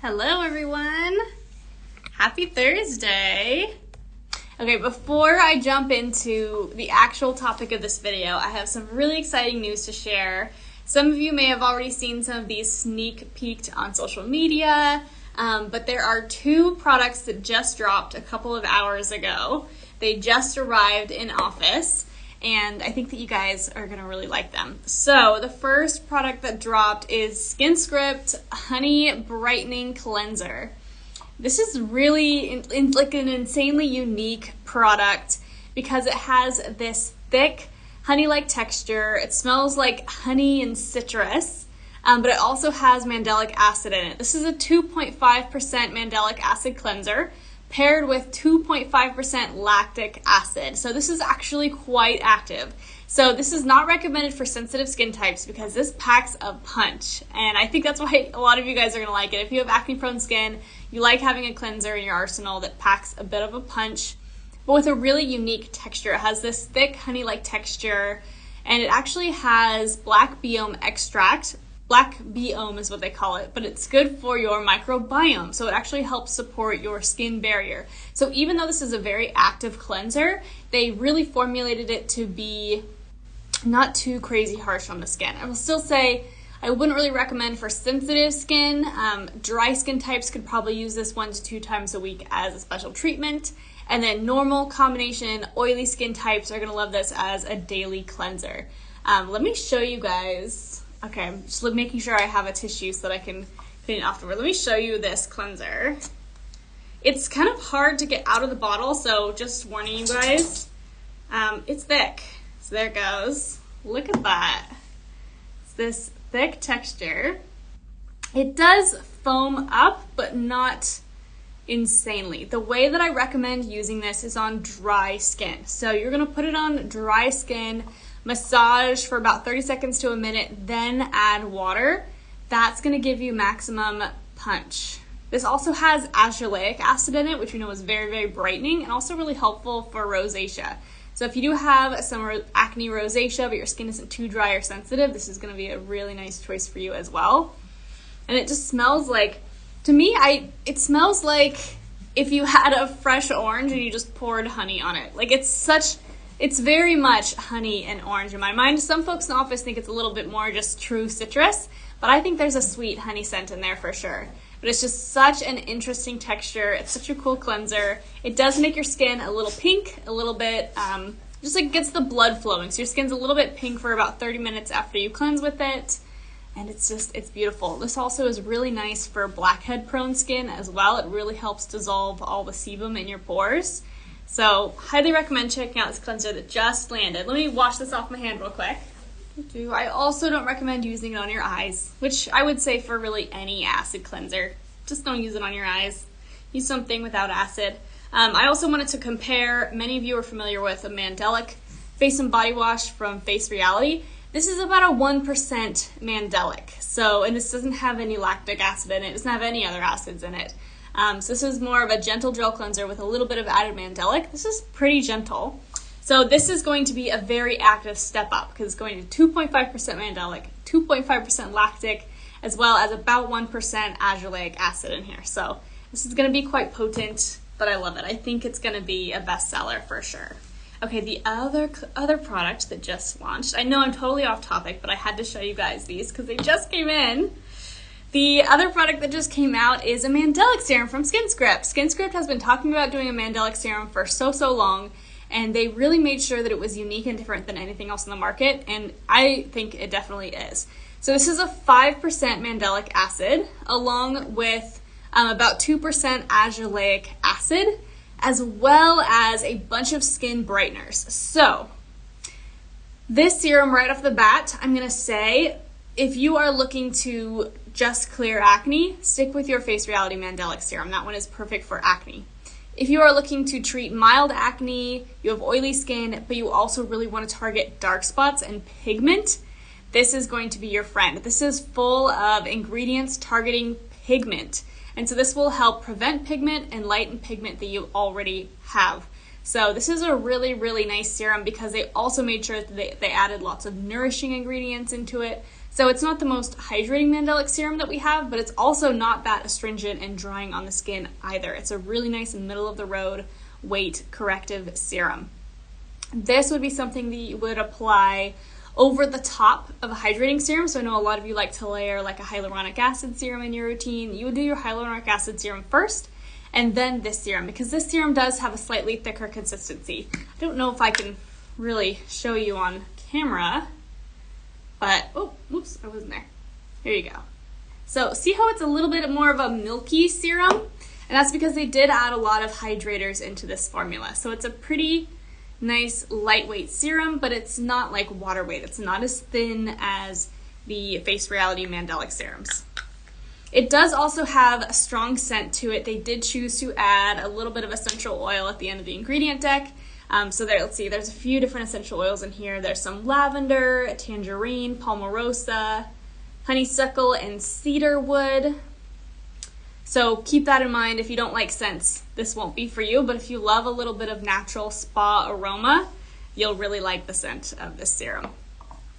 Hello everyone! Happy Thursday! Okay, before I jump into the actual topic of this video, I have some really exciting news to share. Some of you may have already seen some of these sneak peeked on social media, but there are two products that just dropped a couple of hours ago. They just arrived in office, and I think that you guys are going to really like them. So the first product that dropped is SkinScript Honey Brightening Cleanser. This is really like an insanely unique product because it has this thick honey-like texture. It smells like honey and citrus, but it also has mandelic acid in it. This is a 2.5% mandelic acid cleanser paired with 2.5% lactic acid. So this is actually quite active. So this is not recommended for sensitive skin types because this packs a punch. And I think that's why a lot of you guys are gonna like it. If you have acne prone skin, you like having a cleanser in your arsenal that packs a bit of a punch, but with a really unique texture. It has this thick honey-like texture, and it actually has black biome extract. Black biome is what they call it, but it's good for your microbiome. So it actually helps support your skin barrier. So even though this is a very active cleanser, they really formulated it to be not too crazy harsh on the skin. I will still say I wouldn't really recommend for sensitive skin. Dry skin types could probably use this 1 to 2 times a week as a special treatment. And then normal combination oily skin types are gonna love this as a daily cleanser. Let me show you guys. Okay, I'm just making sure I have a tissue so that I can clean it afterward. Let me show you this cleanser. It's kind of hard to get out of the bottle, so just warning you guys. It's thick, so there it goes. Look at that. It's this thick texture. It does foam up, but not insanely. The way that I recommend using this is on dry skin. So you're gonna put it on dry skin, massage for about 30 seconds to a minute, then add water. That's gonna give you maximum punch. This also has azelaic acid in it, which we know is very, very brightening and also really helpful for rosacea. So if you do have some acne rosacea, but your skin isn't too dry or sensitive, this is gonna be a really nice choice for you as well. And it just smells like, to me, it smells like if you had a fresh orange and you just poured honey on it. Like it's very much honey and orange in my mind. Some folks in the office think it's a little bit more just true citrus, but I think there's a sweet honey scent in there for sure. But it's just such an interesting texture. It's such a cool cleanser. It does make your skin a little pink, a little bit, just like gets the blood flowing. So your skin's a little bit pink for about 30 minutes after you cleanse with it. And it's beautiful. This also is really nice for blackhead prone skin as well. It really helps dissolve all the sebum in your pores. So highly recommend checking out this cleanser that just landed. Let me wash this off my hand real quick. I also don't recommend using it on your eyes, which I would say for really any acid cleanser. Just don't use it on your eyes. Use something without acid. I also wanted to compare, many of you are familiar with a Mandelic face and body wash from Face Reality. This is about a 1% Mandelic. So, and this doesn't have any lactic acid in it. It doesn't have any other acids in it. So this is more of a gentle gel cleanser with a little bit of added Mandelic. This is pretty gentle. So this is going to be a very active step up because it's going to 2.5% Mandelic, 2.5% lactic, as well as about 1% azelaic acid in here. So this is going to be quite potent, but I love it. I think it's going to be a bestseller for sure. Okay, the other product that just launched, I know I'm totally off topic, but I had to show you guys these because they just came in. The other product that just came out is a Mandelic serum from SkinScript. SkinScript has been talking about doing a Mandelic serum for so long, and they really made sure that it was unique and different than anything else in the market, and I think it definitely is. So this is a 5% Mandelic acid, along with about 2% azelaic acid, as well as a bunch of skin brighteners. So this serum right off the bat, I'm gonna say, if you are looking to just clear acne, stick with your Face Reality Mandelic serum. That one is perfect for acne. If you are looking to treat mild acne, you have oily skin, but you also really want to target dark spots and pigment, this is going to be your friend. This is full of ingredients targeting pigment. And so this will help prevent pigment and lighten pigment that you already have. So this is a really nice serum because they also made sure that they added lots of nourishing ingredients into it. So it's not the most hydrating Mandelic serum that we have, but it's also not that astringent and drying on the skin either. It's a really nice middle of the road weight corrective serum. This would be something that you would apply over the top of a hydrating serum. So I know a lot of you like to layer like a hyaluronic acid serum in your routine. You would do your hyaluronic acid serum first and then this serum, because this serum does have a slightly thicker consistency. I don't know if I can really show you on camera, but, oh, whoops, I wasn't there. Here you go. So see how it's a little bit more of a milky serum? And that's because they did add a lot of hydrators into this formula. So it's a pretty nice lightweight serum, but it's not like water weight. It's not as thin as the Face Reality Mandelic serums. It does also have a strong scent to it. They did choose to add a little bit of essential oil at the end of the ingredient deck. So there, let's see, there's a few different essential oils in here. There's some lavender, tangerine, palmarosa, honeysuckle, and cedarwood. So keep that in mind. If you don't like scents, this won't be for you, but if you love a little bit of natural spa aroma, you'll really like the scent of this serum.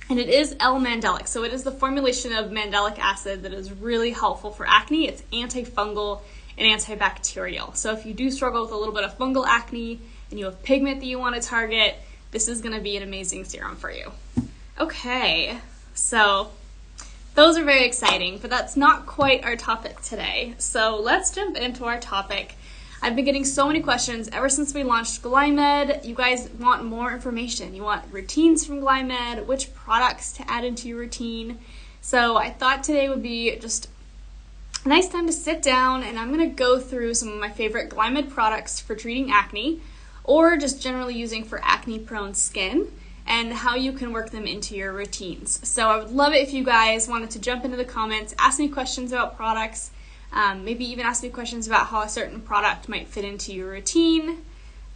And it is L-Mandelic, so it is the formulation of mandelic acid that is really helpful for acne. It's antifungal and antibacterial. So if you do struggle with a little bit of fungal acne and you have pigment that you want to target, this is going to be an amazing serum for you. Okay, so those are very exciting, but that's not quite our topic today. So let's jump into our topic. I've been getting so many questions ever since we launched Glymed. You guys want more information. You want routines from Glymed, which products to add into your routine. So I thought today would be just a nice time to sit down, and I'm going to go through some of my favorite Glymed products for treating acne, or just generally using for acne-prone skin, and how you can work them into your routines. So I would love it if you guys wanted to jump into the comments, ask me questions about products, maybe even ask me questions about how a certain product might fit into your routine.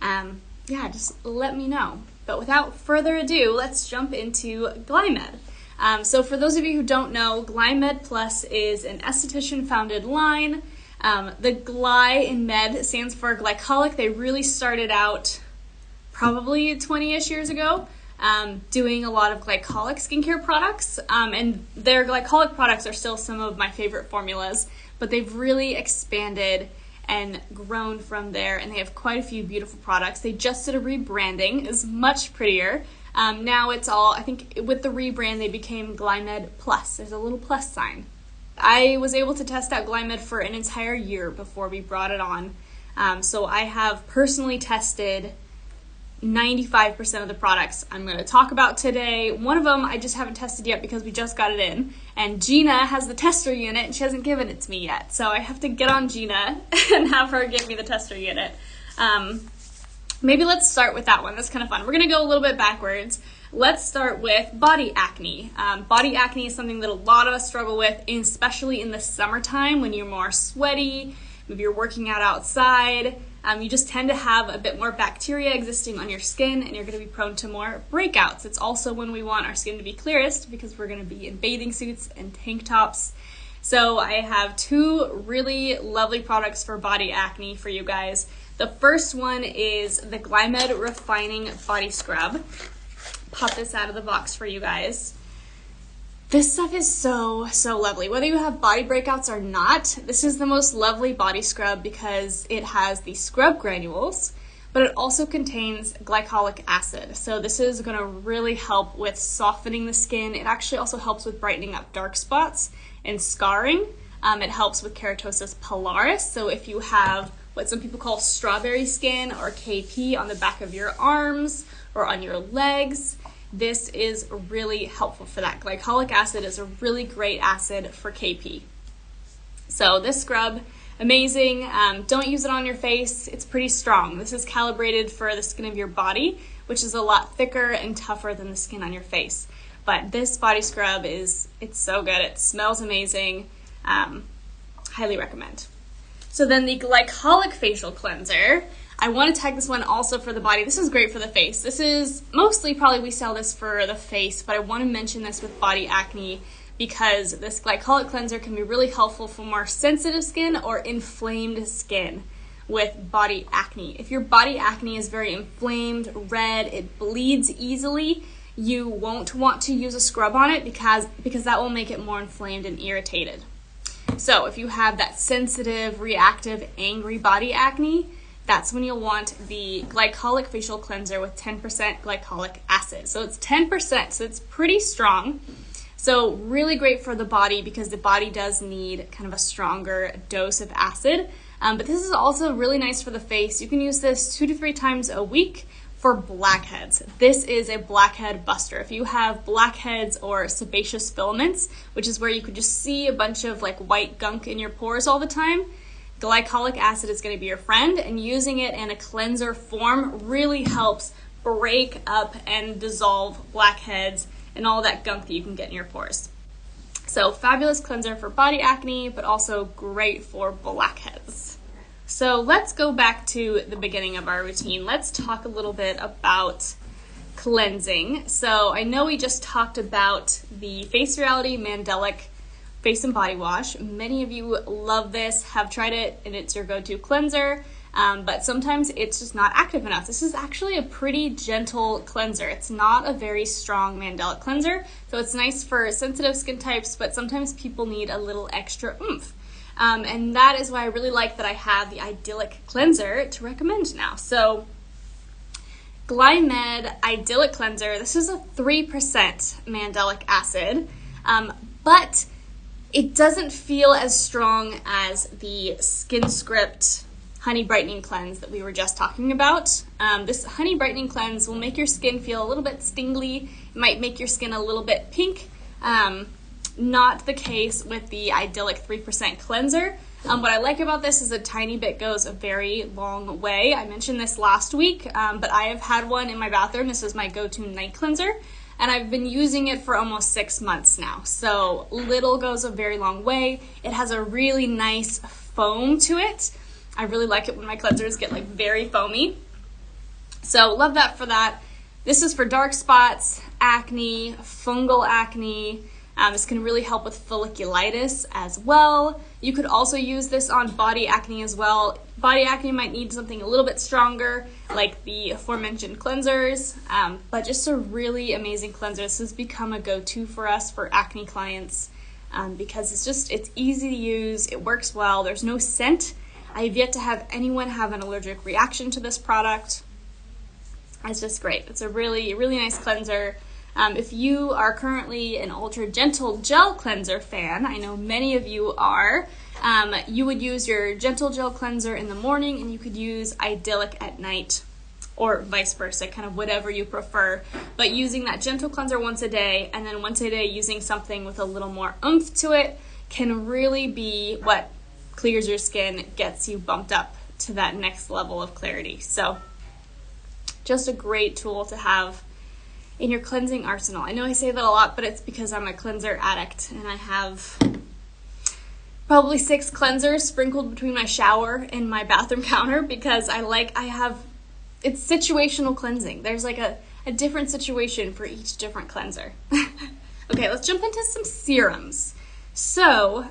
Yeah, just let me know. But without further ado, let's jump into Glymed. So for those of you who don't know, Glymed Plus is an esthetician-founded line. The Gly in Med stands for glycolic. They really started out probably 20-ish years ago doing a lot of glycolic skincare products. And their glycolic products are still some of my favorite formulas, but they've really expanded and grown from there, and they have quite a few beautiful products. They just did a rebranding. It's much prettier. Now it's all, I think with the rebrand, they became Glymed Plus. There's a little plus sign. I was able to test out Glymed for an entire year before we brought it on. So I have personally tested 95% of the products I'm going to talk about today. One of them I just haven't tested yet because we just got it in. And Gina has the tester unit and she hasn't given it to me yet. So I have to get on Gina and have her give me the tester unit. Maybe let's start with that one. That's kind of fun. We're going to go a little bit backwards. Let's start with body acne. Body acne is something that a lot of us struggle with, especially in the summertime when you're more sweaty, maybe you're working out outside. You just tend to have a bit more bacteria existing on your skin, and you're going to be prone to more breakouts. It's also when we want our skin to be clearest because we're going to be in bathing suits and tank tops. So I have two really lovely products for body acne for you guys. The first one is the Glymed Refining Body Scrub. Pop this out of the box for you guys. This stuff is so lovely. Whether you have body breakouts or not, this is the most lovely body scrub because it has the scrub granules, but it also contains glycolic acid. So this is going to really help with softening the skin. It actually also helps with brightening up dark spots and scarring. It helps with keratosis pilaris. So if you have what some people call strawberry skin or KP on the back of your arms or on your legs, this is really helpful for that. Glycolic acid is a really great acid for KP. So this scrub, amazing. Don't use it on your face. It's pretty strong. This is calibrated for the skin of your body, which is a lot thicker and tougher than the skin on your face. But this body scrub it's so good. It smells amazing. Highly recommend. So then the glycolic facial cleanser. I want to tag this one also for the body. This is great for the face. This is mostly probably we sell this for the face, but I want to mention this with body acne because this glycolic cleanser can be really helpful for more sensitive skin or inflamed skin with body acne. If your body acne is very inflamed, red, it bleeds easily, you won't want to use a scrub on it because that will make it more inflamed and irritated. So if you have that sensitive, reactive, angry body acne, that's when you'll want the glycolic facial cleanser with 10% glycolic acid. So it's 10%, so it's pretty strong. So really great for the body because the body does need kind of a stronger dose of acid. But this is also really nice for the face. You can use this 2 to 3 times a week for blackheads. This is a blackhead buster. If you have blackheads or sebaceous filaments, which is where you could just see a bunch of like white gunk in your pores all the time, glycolic acid is going to be your friend, and using it in a cleanser form really helps break up and dissolve blackheads and all that gunk that you can get in your pores. So fabulous cleanser for body acne, but also great for blackheads. So let's go back to the beginning of our routine. Let's talk a little bit about cleansing. So I know we just talked about the Face Reality Mandelic Face and Body Wash. Many of you love this, have tried it, and it's your go-to cleanser, but sometimes it's just not active enough. This is actually a pretty gentle cleanser. It's not a very strong Mandelic cleanser, so it's nice for sensitive skin types, but sometimes people need a little extra oomph. And that is why I really like that I have the Idyllic cleanser to recommend now. So Glymed Idyllic cleanser, this is a 3% Mandelic acid, but it doesn't feel as strong as the Skin Script Honey Brightening Cleanse that we were just talking about. This Honey Brightening Cleanse will make your skin feel a little bit stingly. It might make your skin a little bit pink. Not the case with the Idyllic 3% cleanser. What I like about this is a tiny bit goes a very long way. I mentioned this last week, but I have had one in my bathroom. This is my go-to night cleanser, and I've been using it for almost 6 months now. So little goes a very long way. It has a really nice foam to it. I really like it when my cleansers get like very foamy. So love that for that. This is for dark spots, acne, fungal acne. This can really help with folliculitis as well. You could also use this on body acne as well. Body acne might need something a little bit stronger, like the aforementioned cleansers, but just a really amazing cleanser. This has become a go-to for us for acne clients because it's easy to use, it works well, there's no scent. I have yet to have anyone have an allergic reaction to this product. It's just great. It's a really, really nice cleanser. If you are currently an Ultra Gentle Gel Cleanser fan, I know many of you are, you would use your Gentle Gel Cleanser in the morning and you could use Idyllic at night, or vice versa, kind of whatever you prefer. But using that Gentle Cleanser once a day and then once a day using something with a little more oomph to it can really be what clears your skin, gets you bumped up to that next level of clarity. So just a great tool to have in your cleansing arsenal. I know I say that a lot, but it's because I'm a cleanser addict and I have probably 6 cleansers sprinkled between my shower and my bathroom counter because it's situational cleansing. There's like a different situation for each different cleanser. Okay, let's jump into some serums. So,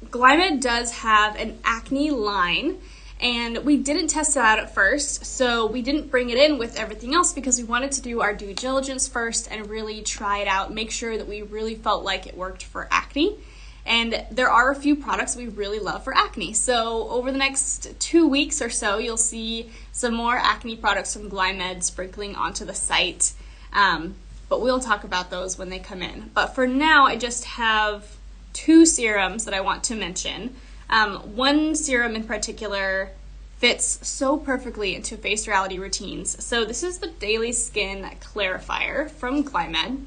Glymed does have an acne line, and we didn't test it out at first, so we didn't bring it in with everything else because we wanted to do our due diligence first and really try it out, make sure that we really felt like it worked for acne. And there are a few products we really love for acne. So over the next 2 weeks or so, you'll see some more acne products from Glymed sprinkling onto the site. But we'll talk about those when they come in. But for now, I just have 2 serums that I want to mention. One serum in particular fits so perfectly into Face Reality routines. So this is the Daily Skin Clarifier from Glymed.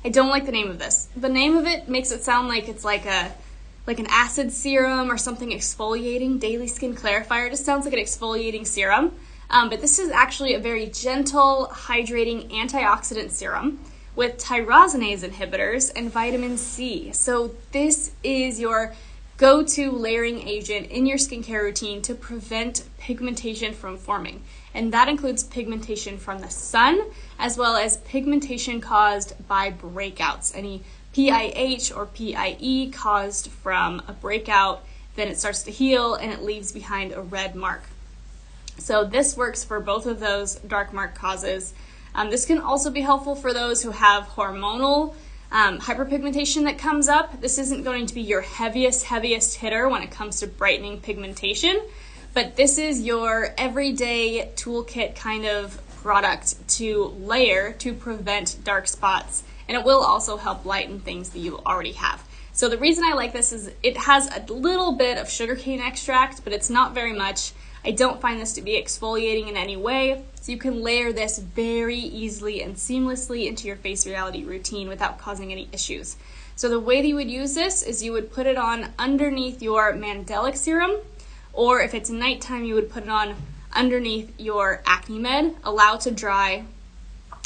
I don't like the name of this. The name of it makes it sound like it's like an acid serum or something exfoliating. Daily Skin Clarifier just sounds like an exfoliating serum. But this is actually a very gentle, hydrating antioxidant serum with tyrosinase inhibitors and vitamin C. So this is your go-to layering agent in your skincare routine to prevent pigmentation from forming. And that includes pigmentation from the sun, as well as pigmentation caused by breakouts. Any PIH or PIE caused from a breakout, then it starts to heal and it leaves behind a red mark. So this works for both of those dark mark causes. This can also be helpful for those who have hormonal hyperpigmentation that comes up. This isn't going to be your heaviest hitter when it comes to brightening pigmentation, but this is your everyday toolkit kind of product to layer to prevent dark spots, and it will also help lighten things that you already have. So the reason I like this is it has a little bit of sugarcane extract, but it's not very much. I don't find this to be exfoliating in any way, so you can layer this very easily and seamlessly into your Face Reality routine without causing any issues. So the way that you would use this is you would put it on underneath your Mandelic serum, or if it's nighttime, you would put it on underneath your Acne Med, allow it to dry,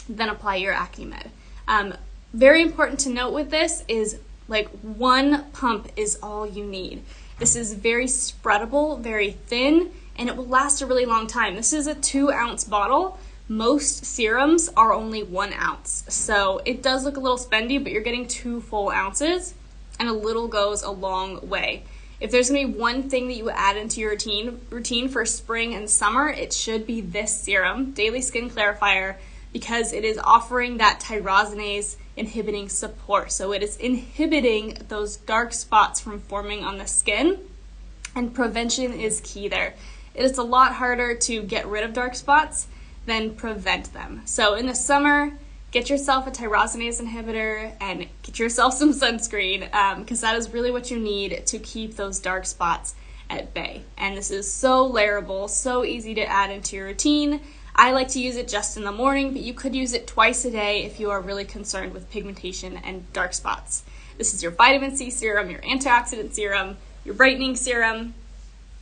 then apply your Acne Med. Very important to note with this is like 1 pump is all you need. This is very spreadable, very thin, and it will last a really long time. This is a 2-ounce bottle. Most serums are only 1 ounce. So it does look a little spendy, but you're getting 2 full ounces, and a little goes a long way. If there's gonna be one thing that you add into your routine for spring and summer, it should be this serum, Daily Skin Clarifier, because it is offering that tyrosinase inhibiting support. So it is inhibiting those dark spots from forming on the skin, and prevention is key there. It is a lot harder to get rid of dark spots than prevent them. So in the summer, get yourself a tyrosinase inhibitor and get yourself some sunscreen, because that is really what you need to keep those dark spots at bay. And this is so layerable, so easy to add into your routine. I like to use it just in the morning, but you could use it twice a day if you are really concerned with pigmentation and dark spots. This is your vitamin C serum, your antioxidant serum, your brightening serum.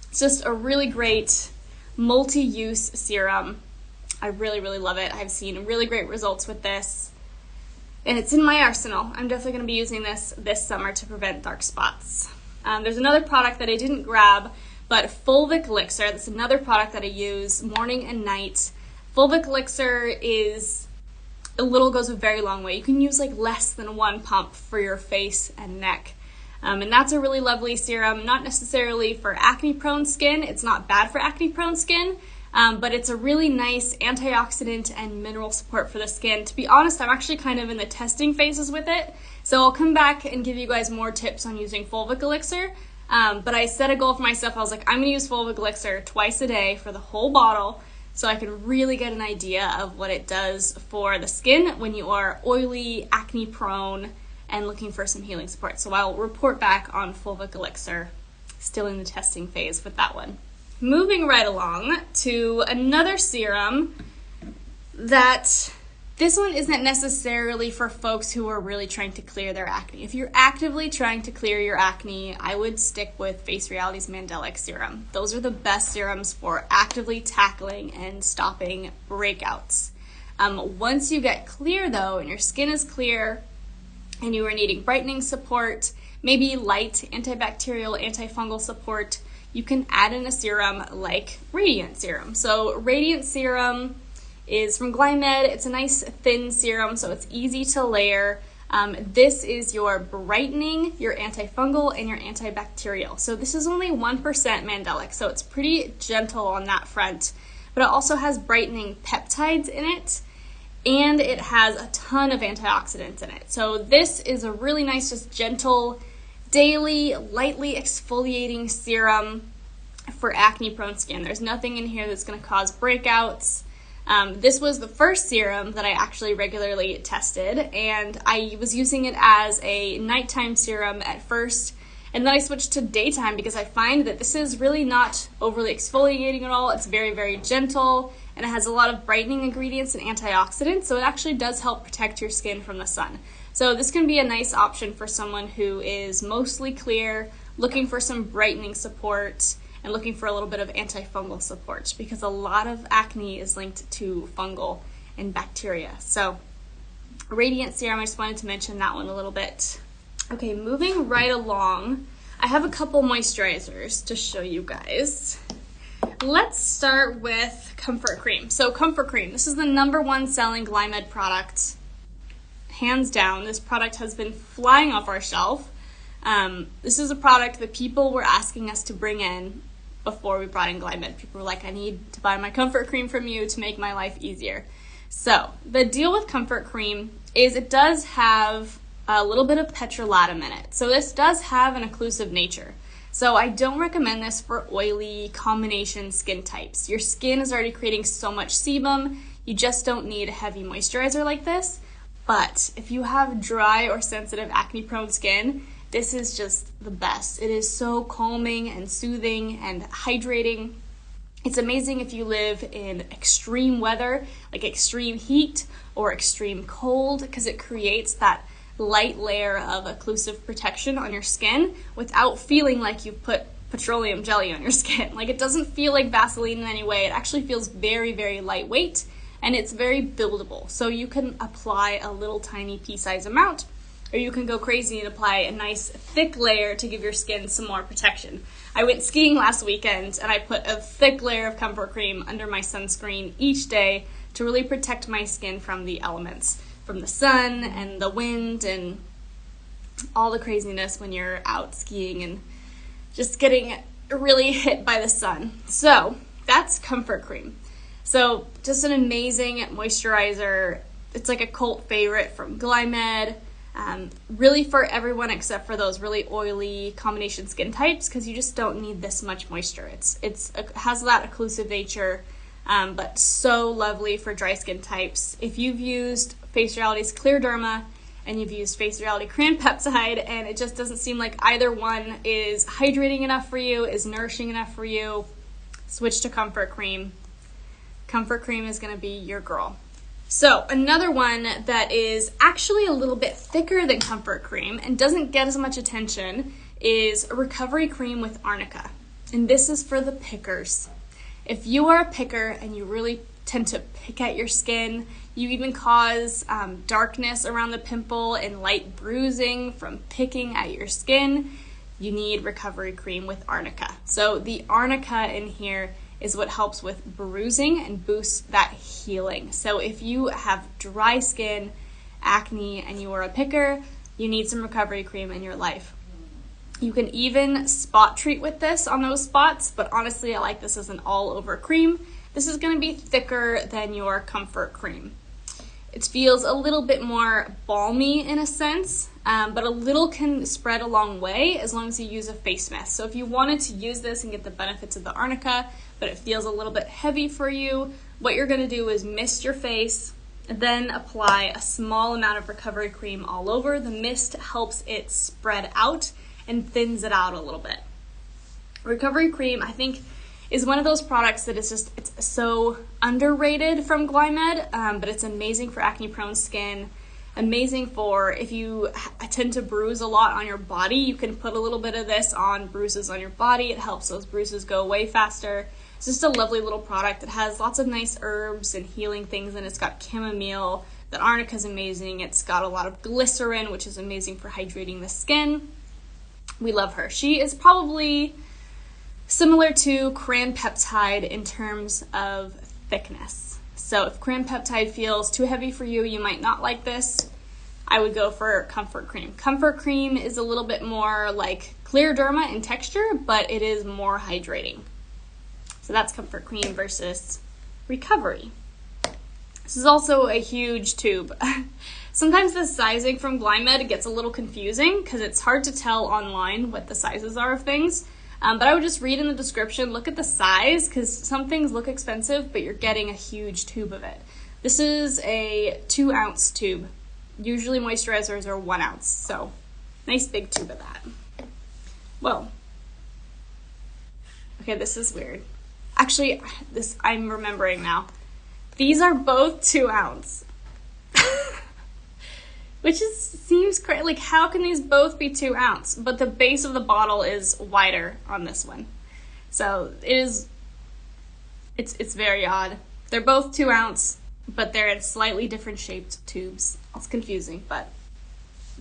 It's just a really great multi-use serum. I really, really love it. I've seen really great results with this, and it's in my arsenal. I'm definitely going to be using this summer to prevent dark spots. There's another product that I didn't grab, but Fulvic Elixir. That's another product that I use morning and night. Fulvic Elixir goes a very long way. You can use like less than 1 pump for your face and neck. And that's a really lovely serum, not necessarily for acne-prone skin. It's not bad for acne-prone skin, but it's a really nice antioxidant and mineral support for the skin. To be honest, I'm actually kind of in the testing phases with it, so I'll come back and give you guys more tips on using Fulvic Elixir. But I set a goal for myself. I was like, I'm going to use Fulvic Elixir twice a day for the whole bottle, so I can really get an idea of what it does for the skin when you are oily, acne-prone, and looking for some healing support. So I'll report back on Fulvic Elixir. Still in the testing phase with that one. Moving right along to another serum that this one isn't necessarily for folks who are really trying to clear their acne. If you're actively trying to clear your acne, I would stick with Face Reality's Mandelic serum. Those are the best serums for actively tackling and stopping breakouts. Once you get clear though, and your skin is clear, and you are needing brightening support, maybe light antibacterial, antifungal support, you can add in a serum like Radiant Serum. So Radiant Serum is from Glymed. It's a nice thin serum, so it's easy to layer. This is your brightening, your antifungal, and your antibacterial. So this is only 1% Mandelic, so it's pretty gentle on that front. But it also has brightening peptides in it, and it has a ton of antioxidants in it. So this is a really nice, just gentle, daily, lightly exfoliating serum for acne-prone skin. There's nothing in here that's going to cause breakouts. This was the first serum that I actually regularly tested, and I was using it as a nighttime serum at first, and then I switched to daytime because I find that this is really not overly exfoliating at all. It's very, very gentle, and it has a lot of brightening ingredients and antioxidants, so it actually does help protect your skin from the sun. So this can be a nice option for someone who is mostly clear, looking for some brightening support, and looking for a little bit of antifungal support, because a lot of acne is linked to fungal and bacteria. So Radiant Serum, I just wanted to mention that one a little bit. Okay, moving right along, I have a couple moisturizers to show you guys. Let's start with Comfort Cream. So Comfort Cream, this is the #1 selling Glymed product. Hands down, this product has been flying off our shelf. This is a product that people were asking us to bring in before we brought in Glymed. People were like, I need to buy my Comfort Cream from you to make my life easier. So the deal with comfort cream is it does have a little bit of petrolatum in it. So this does have an occlusive nature. So I don't recommend this for oily combination skin types. Your skin is already creating so much sebum, you just don't need a heavy moisturizer like this. But if you have dry or sensitive acne prone skin, this is just the best. It is so calming and soothing and hydrating. It's amazing if you live in extreme weather, like extreme heat or extreme cold, because it creates that light layer of occlusive protection on your skin without feeling like you've put petroleum jelly on your skin. Like, it doesn't feel like Vaseline in any way. It actually feels very, very lightweight, and it's very buildable. So you can apply a little tiny pea-sized amount, or you can go crazy and apply a nice thick layer to give your skin some more protection. I went skiing last weekend and I put a thick layer of comfort cream under my sunscreen each day to really protect my skin from the elements, from the sun and the wind and all the craziness when you're out skiing and just getting really hit by the sun. So that's comfort cream. So just an amazing moisturizer. It's like a cult favorite from Glymed. Really for everyone except for those really oily combination skin types, because you just don't need this much moisture. It has that occlusive nature, but so lovely for dry skin types. If you've used Face Reality's Clear Derma and you've used Face Reality Cran Peptide and it just doesn't seem like either one is hydrating enough for you, is nourishing enough for you, switch to comfort cream. Comfort cream is going to be your girl. So another one that is actually a little bit thicker than comfort cream and doesn't get as much attention is a recovery cream with arnica. And this is for the pickers. If you are a picker and you really tend to pick at your skin, you even cause darkness around the pimple and light bruising from picking at your skin, you need recovery cream with arnica. So the arnica in here is what helps with bruising and boosts that healing. So if you have dry skin, acne, and you are a picker, you need some recovery cream in your life. You can even spot treat with this on those spots, but honestly, I like this as an all-over cream. This is going to be thicker than your comfort cream. It feels a little bit more balmy in a sense, but a little can spread a long way as long as you use a face mist. So if you wanted to use this and get the benefits of the arnica, but it feels a little bit heavy for you, what you're going to do is mist your face, then apply a small amount of recovery cream all over. The mist helps it spread out and thins it out a little bit. Recovery cream, I think, is one of those products that it's so underrated from Glymed, but it's amazing for acne prone skin, amazing for if you tend to bruise a lot on your body. You can put a little bit of this on bruises on your body. It helps those bruises go away faster. It's just a lovely little product. It has lots of nice herbs and healing things, and it's got chamomile. The arnica is amazing. It's got a lot of glycerin, which is amazing for hydrating the skin. We love her. She is probably similar to Cran Peptide in terms of thickness. So if Cran Peptide feels too heavy for you, you might not like this. I would go for Comfort Cream. Comfort Cream is a little bit more like Clear Derma in texture, but it is more hydrating. So that's Comfort Cream versus Recovery. This is also a huge tube. Sometimes the sizing from Glymed gets a little confusing because it's hard to tell online what the sizes are of things. But I would just read in the description, look at the size, because some things look expensive, but you're getting a huge tube of it. This is a 2-ounce tube. Usually moisturizers are 1 ounce, so nice big tube of that. Whoa. Okay, this is weird. Actually, I'm remembering now. These are both 2 ounce. Which seems crazy. Like, how can these both be 2 ounce? But the base of the bottle is wider on this one. So it's very odd. They're both 2 ounce, but they're in slightly different shaped tubes. It's confusing, but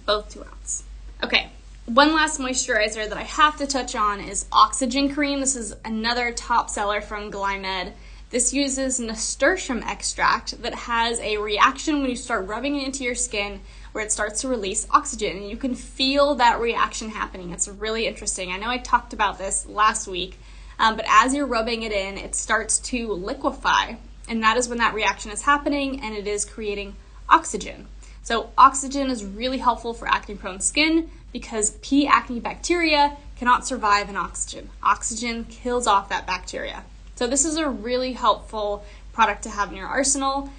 both 2 ounce. Okay, one last moisturizer that I have to touch on is Oxygen Cream. This is another top seller from Glymed. This uses nasturtium extract that has a reaction when you start rubbing it into your skin where it starts to release oxygen, and you can feel that reaction happening. It's really interesting. I know I talked about this last week, but as you're rubbing it in, it starts to liquefy, and that is when that reaction is happening and it is creating oxygen. So oxygen is really helpful for acne-prone skin because P. acne bacteria cannot survive in oxygen. Oxygen kills off that bacteria. So this is a really helpful product to have in your arsenal.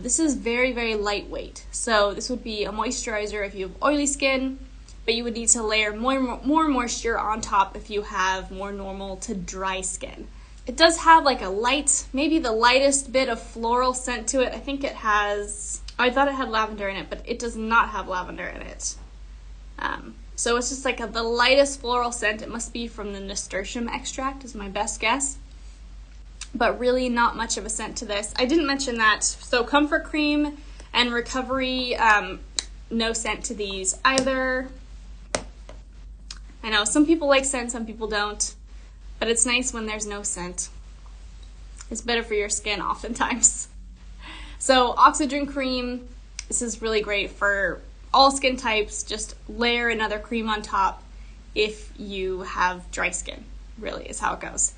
This is very, very lightweight. So this would be a moisturizer if you have oily skin, but you would need to layer more moisture on top if you have more normal to dry skin. It does have like a light, maybe the lightest bit of floral scent to it. I think it has, I thought it had lavender in it, but it does not have lavender in it. So it's just like the lightest floral scent. It must be from the nasturtium extract is my best guess, but really not much of a scent to this. I didn't mention that. So Comfort Cream and Recovery, no scent to these either. I know some people like scent, some people don't, but it's nice when there's no scent. It's better for your skin oftentimes. So Oxygen Cream, this is really great for all skin types. Just layer another cream on top if you have dry skin, really is how it goes.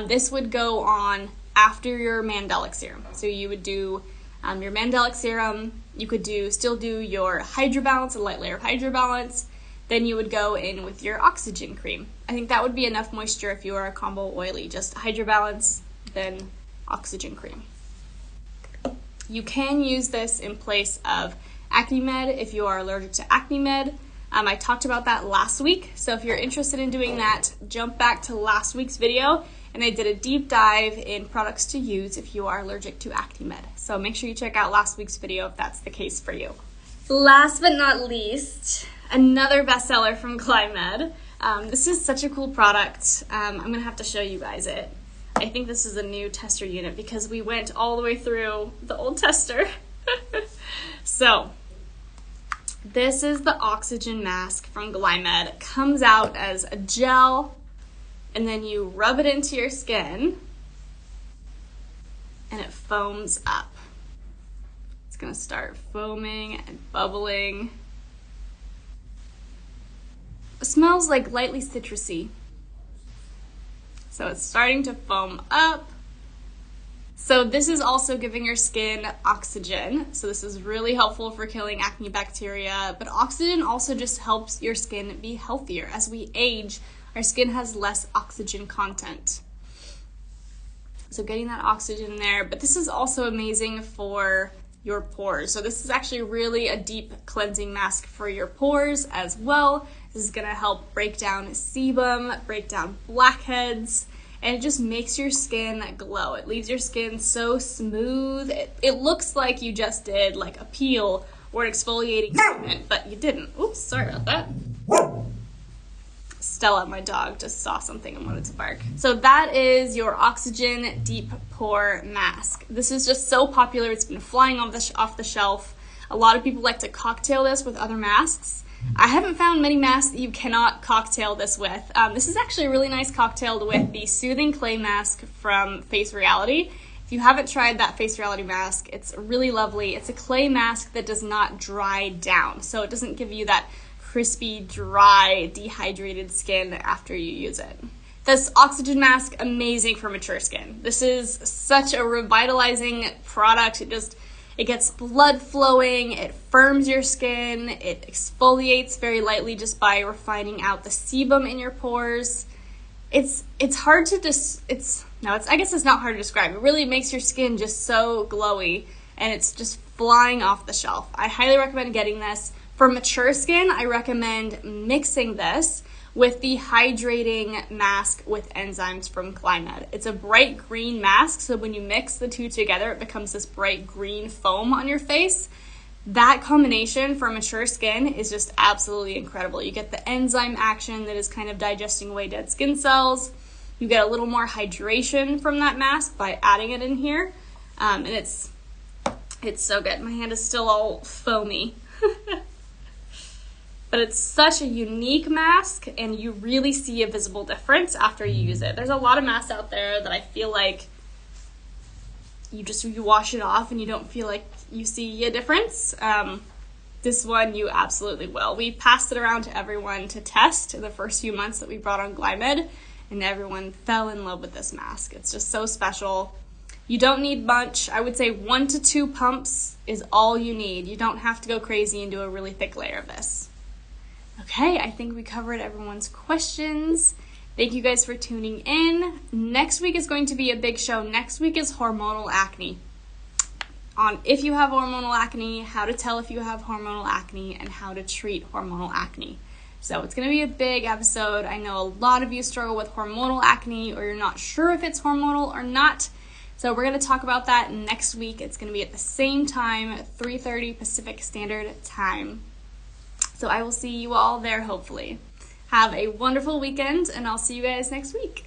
This would go on after your Mandelic serum. So you would do your Mandelic serum, you could still do your Hydra Balance, a light layer of Hydra Balance, then you would go in with your Oxygen Cream. I think that would be enough moisture if you are a combo oily, just Hydra Balance, then Oxygen Cream. You can use this in place of Acne Med if you are allergic to Acne Med. I talked about that last week, so if you're interested in doing that, jump back to last week's video, and I did a deep dive in products to use if you are allergic to Acne Med. So make sure you check out last week's video if that's the case for you. Last but not least, another bestseller from Glymed. This is such a cool product. I'm gonna have to show you guys it. I think this is a new tester unit because we went all the way through the old tester. So, this is the Oxygen Mask from Glymed. It comes out as a gel, and then you rub it into your skin, and it foams up. It's gonna start foaming and bubbling. It smells like lightly citrusy. So it's starting to foam up. So this is also giving your skin oxygen. So this is really helpful for killing acne bacteria, but oxygen also just helps your skin be healthier. As we age, our skin has less oxygen content. So getting that oxygen there, but this is also amazing for your pores. So this is actually really a deep cleansing mask for your pores as well. This is gonna help break down sebum, break down blackheads, and it just makes your skin glow. It leaves your skin so smooth. It looks like you just did like a peel or an exfoliating treatment, but you didn't. Oops, sorry about that. Stella, my dog, just saw something and wanted to bark. So that is your Oxygen Deep Pore Mask. This is just so popular. It's been flying off the shelf. A lot of people like to cocktail this with other masks. I haven't found many masks that you cannot cocktail this with. This is actually really nice cocktailed with the Soothing Clay Mask from Face Reality. If you haven't tried that Face Reality mask, it's really lovely. It's a clay mask that does not dry down, so it doesn't give you that crispy, dry, dehydrated skin after you use it. This Oxygen Mask, amazing for mature skin. This is such a revitalizing product. It gets blood flowing, it firms your skin, it exfoliates very lightly just by refining out the sebum in your pores. It's hard to I guess it's not hard to describe. It really makes your skin just so glowy, and it's just flying off the shelf. I highly recommend getting this. For mature skin, I recommend mixing this with the Hydrating Mask with enzymes from Glymed. It's a bright green mask, so when you mix the two together, it becomes this bright green foam on your face. That combination for mature skin is just absolutely incredible. You get the enzyme action that is kind of digesting away dead skin cells. You get a little more hydration from that mask by adding it in here. And it's so good. My hand is still all foamy. But it's such a unique mask, and you really see a visible difference after you use it. There's a lot of masks out there that I feel like you wash it off and you don't feel like you see a difference. This one you absolutely will. We passed it around to everyone to test in the first few months that we brought on Glymed, and everyone fell in love with this mask. It's just so special. You don't need much. I would say 1 to 2 pumps is all you need. You don't have to go crazy and do a really thick layer of this. Okay, I think we covered everyone's questions. Thank you guys for tuning in. Next week is going to be a big show. Next week is hormonal acne. On if you have hormonal acne, how to tell if you have hormonal acne, and how to treat hormonal acne. So it's going to be a big episode. I know a lot of you struggle with hormonal acne, or you're not sure if it's hormonal or not. So we're going to talk about that next week. It's going to be at the same time, 3:30 Pacific Standard Time. So I will see you all there, hopefully. Have a wonderful weekend, and I'll see you guys next week.